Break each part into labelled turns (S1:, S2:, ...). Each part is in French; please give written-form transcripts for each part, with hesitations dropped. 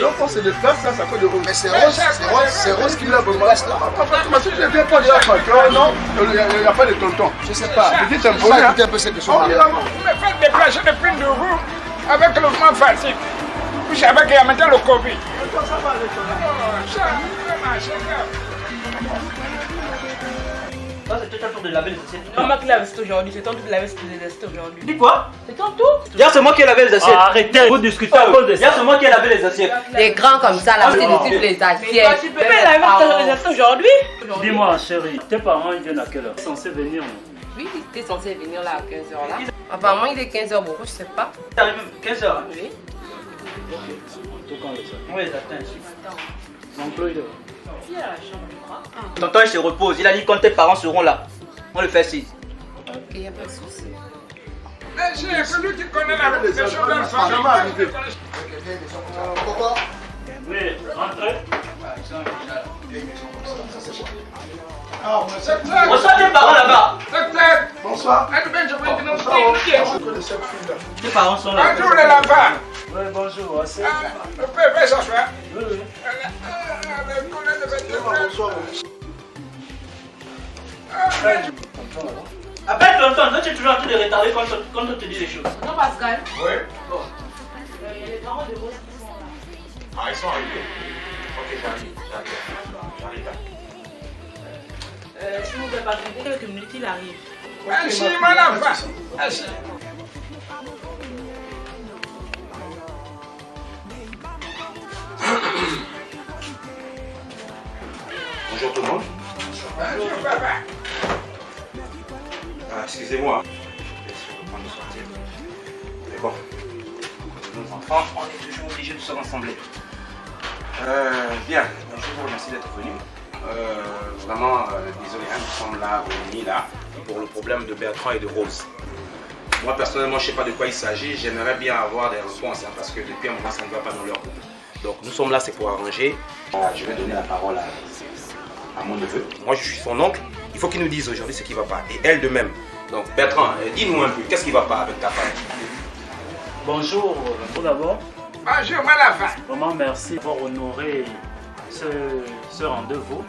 S1: L'enfant c'est de place, là, ça fait de rose. Mais c'est Rose qui l'a vraiment. Papa, si je ne viens pas dire à non, il n'y a pas de tonton. Je sais pas. Petit un peu, écoutez un peu cette question.
S2: Vous me faites déplacer de prix de vous avec le mouvement facile. Vous savez qu'il y a maintenant le Covid.
S3: C'est tout un tour de laver les assiettes.
S4: C'est pas moi qui lave aujourd'hui, c'est ton tour de laver les assiettes aujourd'hui.
S3: Dis quoi?
S4: C'est ton tour.
S3: Hier c'est moi qui ai lavé les assiettes.
S5: Arrêtez, vous discutez à cause de ça.
S3: Hier c'est moi qui ai lavé les assiettes.
S4: Les grands comme ça, là, c'est des types les assiettes. Tu peux laver les assiettes aujourd'hui?
S5: Dis-moi chérie, tes parents ils viennent à quelle heure? Ils sont censés venir.
S4: Oui, il était censé venir là à 15h là. Apparemment il est 15h beaucoup, je sais pas.
S3: T'arrives 15h.
S4: Oui.
S3: Oui, j'attends ici.
S5: L'emploi il est.
S3: Tonton il se repose, il a dit quand tes parents seront là. On le fait 6.
S4: Ok, il n'y a pas de souci.
S2: C'est celui qui connaît la réputation de la famille.
S1: Pourquoi?
S5: Oui, rentrez.
S3: Reçois tes parents là-bas.
S1: Bonsoir.
S3: Tes parents sont là.
S2: Bonjour les enfants.
S5: Oui, bonjour.
S2: Le père fait s'asseoir.
S5: Oui, oui.
S1: Bonsoir.
S3: Appelle tonton, toi tu es toujours en train de retarder quand on te dit les choses.
S4: Non, Pascal.
S1: Oui.
S4: Il y a les parents de Rose qui sont là.
S1: Ah, ils sont arrivés. Ok, j'arrive.
S4: Si vous ne pouvez pas venir, que Multi il arrive.
S2: Merci, mon enfant. Merci.
S6: Bonjour tout le monde.
S2: Bonjour, papa.
S6: Excusez-moi. Je vais prendre de sortir. Mais bon, nos enfants, on est toujours obligés de se rassembler. Bien, je vous remercie d'être venu. Vraiment, désolé, hein, nous sommes là, réunis là, pour le problème de Bertrand et de Rose. Moi, personnellement, je ne sais pas de quoi il s'agit. J'aimerais bien avoir des réponses, hein, parce que depuis un moment, ça ne va pas dans leur couple. Donc, nous sommes là, c'est pour arranger. Je vais donner la parole à mon neveu. Moi, je suis son oncle. Il faut qu'il nous dise aujourd'hui ce qui ne va pas. Et elle de même. Donc, Bertrand, dis-nous un peu, qu'est-ce qui ne va pas avec ta femme?
S5: Bonjour, tout d'abord.
S2: Bonjour, mon enfant.
S5: Vraiment merci pour honorer ce rendez-vous.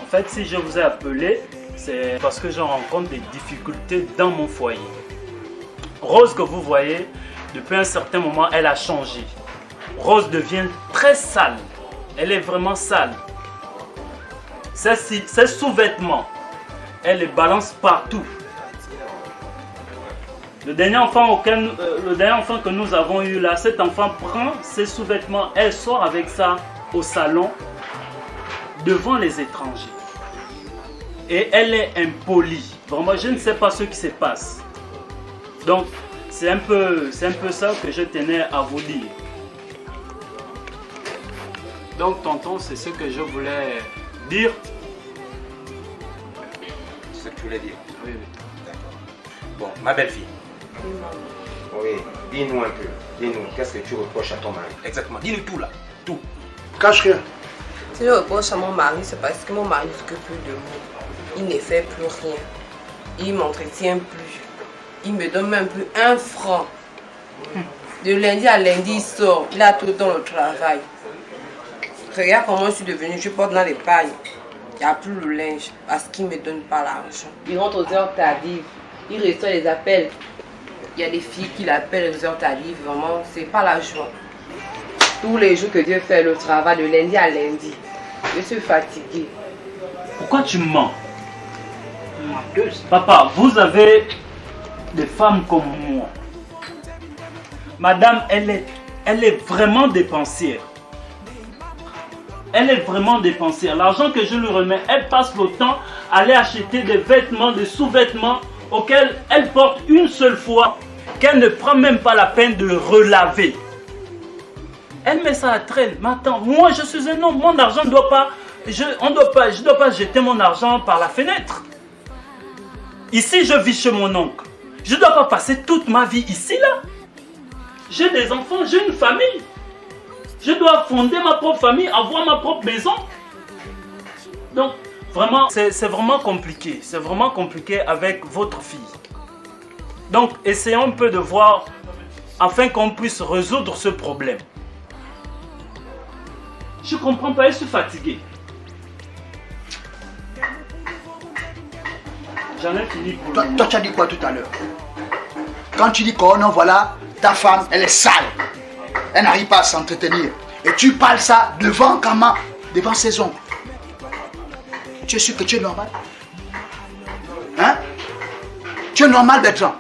S5: En fait, si je vous ai appelé, c'est parce que je rencontre des difficultés dans mon foyer. Rose que vous voyez, depuis un certain moment, elle a changé. Rose devient très sale. Elle est vraiment sale. Ses sous-vêtements, elle les balance partout. Le dernier enfant que nous avons eu là, cet enfant prend ses sous-vêtements, elle sort avec ça au salon devant les étrangers. Et elle est impolie. Vraiment, je ne sais pas ce qui se passe. Donc, c'est un peu ça que je tenais à vous dire. Donc tonton, c'est ce que je voulais dire.
S6: C'est ce que tu voulais dire.
S5: Oui, oui.
S6: D'accord. Bon, ma belle-fille. Oui, dis-nous un peu. Dis-nous, qu'est-ce que tu reproches à ton mari? Exactement, dis-nous tout là. Tout.
S1: Cache rien.
S4: Si je reproche à mon mari, c'est parce que mon mari ne s'occupe plus de moi. Il ne fait plus rien. Il ne m'entretient plus. Il me donne même plus 1 franc. De lundi à lundi, il sort. Il a tout le temps le travail. Regarde comment je suis devenue. Je porte dans les pailles. Il n'y a plus le linge parce qu'il ne me donne pas l'argent. Il rentre aux heures tardives. Il reçoit les appels. Il y a des filles qui l'appellent aux heures tardives. Vraiment, c'est pas la joie. Tous les jours que Dieu fait le travail de lundi à lundi, je suis fatiguée.
S5: Pourquoi tu mens? Papa, vous avez des femmes comme moi. Madame, elle est vraiment dépensière. Elle est vraiment dépensière. L'argent que je lui remets, elle passe le temps à aller acheter des vêtements, des sous-vêtements auxquels elle porte une seule fois, qu'elle ne prend même pas la peine de relaver. Elle met ça à la traîne. Mais attends, moi je suis un homme, mon argent ne doit pas... Je ne dois pas jeter mon argent par la fenêtre. Ici, je vis chez mon oncle. Je ne dois pas passer toute ma vie ici, là. J'ai des enfants, j'ai une famille. Je dois fonder ma propre famille, avoir ma propre maison. Donc, vraiment, c'est vraiment compliqué. C'est vraiment compliqué avec votre fille. Donc, essayons un peu de voir afin qu'on puisse résoudre ce problème. Je ne comprends pas, je suis fatigué. J'en ai fini pour
S1: Toi, tu as dit quoi tout à l'heure? Quand tu dis que non, voilà, ta femme, elle est sale. Elle n'arrive pas à s'entretenir. Et tu parles ça devant Kama, devant ses oncles. Tu es sûr que tu es normal? Hein? Tu es normal, Bertrand?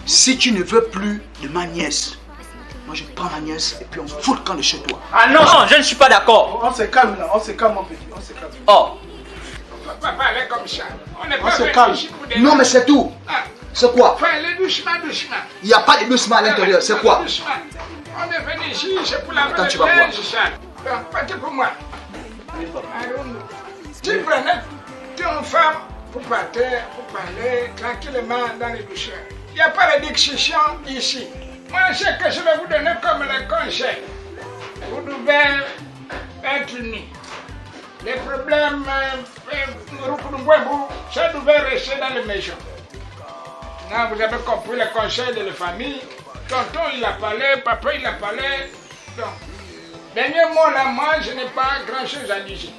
S1: Si tu ne veux plus de ma nièce, moi je prends ma nièce et puis on fout le camp de chez toi.
S3: Ah non, je ne suis pas d'accord.
S1: On se calme là, on se calme mon petit, on se calme.
S3: Oh,
S2: On ne peut pas parler comme ça. On n'est
S1: On
S2: pas
S1: se
S2: venu
S1: calme.
S2: ici pour des...
S1: Non mais c'est tout.
S2: Ah,
S1: C'est quoi?
S2: faut aller doucement, doucement.
S1: Il n'y a pas de doucement à l'intérieur, c'est quoi?
S2: Doucement. On est venu ici, c'est pour laver
S1: Attends,
S2: le
S1: tu vas voir.
S2: linge, ça. Donc, pas que pour moi. Allons-nous. Tu prenais ton femme pour partir, pour parler tranquillement dans les doucheurs. Il n'y a pas de discussion ici. Moi, ce que je vais vous donner comme le conseil, vous devez être unis. Les problèmes, ça devait rester dans les maisons. Là, vous avez compris le conseil de la famille. Tonton, il a parlé, papa, il a parlé. Donc, dernier mot là, moi, je n'ai pas grand-chose à dire.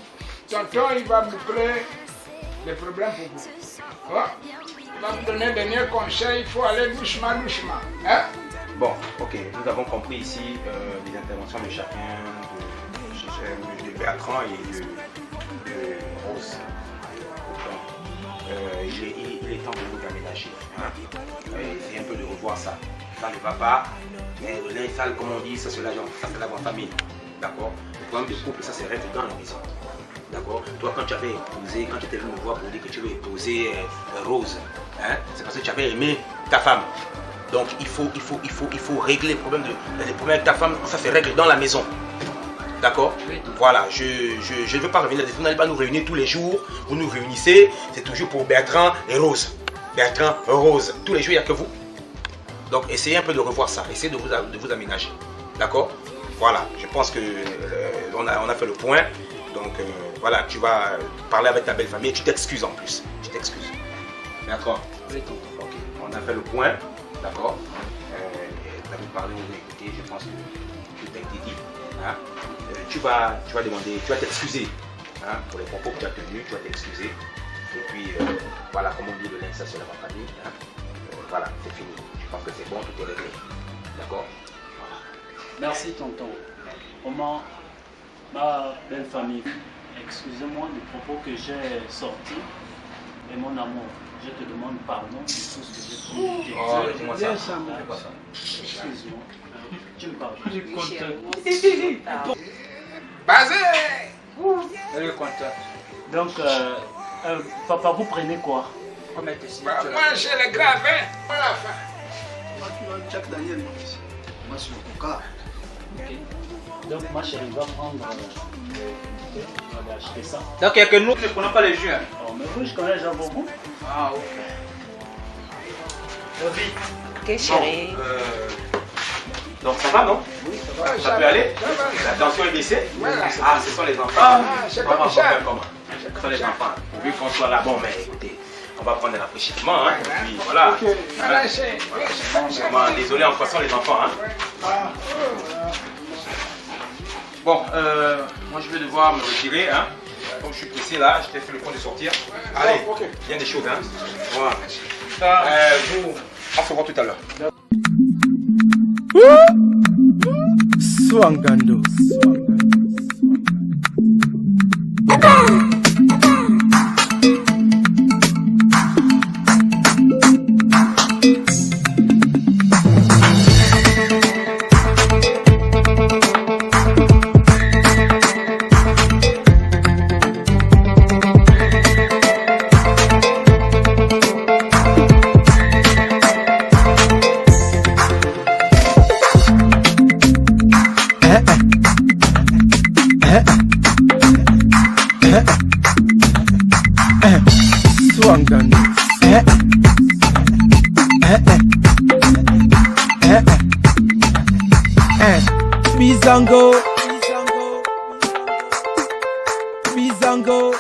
S2: Tonton, il va boucler les problèmes pour vous. Oh, il va vous donner un dernier conseil, il faut aller doucement, doucement. Hein?
S6: Bon, ok, nous avons compris ici les interventions de chacun, de Bertrand et de Rose. Donc, il est temps de vous aménager. Hein? Essayez un peu de revoir ça. Ça ne va pas, mais le linge sale, comme on dit, ça se lave en famille. D'accord? Le problème de couple, ça se règle dans la maison. D'accord? Toi, quand tu avais épousé, quand tu étais venu me voir pour dire que tu avais épousé Rose, hein? C'est parce que tu avais aimé ta femme. Donc il faut régler les problèmes avec ta femme, ça se règle dans la maison. D'accord? Voilà, je ne veux pas revenir là-dessus. Vous n'allez pas nous réunir tous les jours. Vous nous réunissez, c'est toujours pour Bertrand et Rose. Bertrand, Rose. Tous les jours, il n'y a que vous. Donc essayez un peu de revoir ça. Essayez de vous aménager. D'accord? Voilà, je pense que on a fait le point. Donc voilà, tu vas parler avec ta belle famille et tu t'excuses en plus. Tu t'excuses. D'accord? Ok, on a fait le point. D'accord? Tu vas nous parler, on va écouter, je pense que tout a été dit. Hein? Tu vas demander, tu vas t'excuser hein, pour les propos que tu as tenus, tu vas t'excuser. Et puis, voilà, comme on dit, le linge, ça c'est la famille. Hein? Voilà, c'est fini. Je pense que c'est bon, tout est réglé. D'accord? Voilà.
S5: Merci tonton. Comment ma belle famille, excusez-moi du propos que j'ai sorti. Et mon amour, je te demande pardon de tout ce que j'ai dit.
S6: Oh, dis-moi ça.
S5: Excuse-moi. Tu me parles.
S4: Je suis
S2: Basé!
S3: elle est contente.
S5: Donc, papa, vous prenez quoi?
S3: Comment elle te
S2: Moi, j'ai le grave, hein? Voilà la fin.
S1: Moi, Jack Daniel, moi, c'est mon cas.
S5: Donc ma chérie va prendre... je vais aller acheter ça.
S3: Donc il y a que nous qui ne prenons pas les jus. Hein.
S5: Oh, mais vous, je connais déjà vos goûts.
S3: Ah, ok.
S5: David.
S4: Ok, chérie.
S6: Donc ça va, non?
S2: Oui,
S6: Ça peut aller?
S2: Ça va.
S6: La tension est baissée?
S2: Voilà.
S6: Ah, ce sont les enfants.
S2: Ah, c'est
S6: On va
S2: comme ça.
S6: faire comment? Ce sont les enfants. Vu qu'on soit là, bon, mais écoutez, on va prendre un rafraîchissement, hein. Et puis voilà.
S2: Voilà, c'est comme ça.
S6: Vraiment, désolé en passant les enfants, hein.
S2: Ah,
S6: Bon, moi je vais devoir me retirer, hein. Comme je suis pressé là, je t'ai fait le point de sortir. Allez, bien des choses, hein. Voilà. Vous, on se voit tout à l'heure.
S7: Swangando. Swangando. Bizango. Bizango.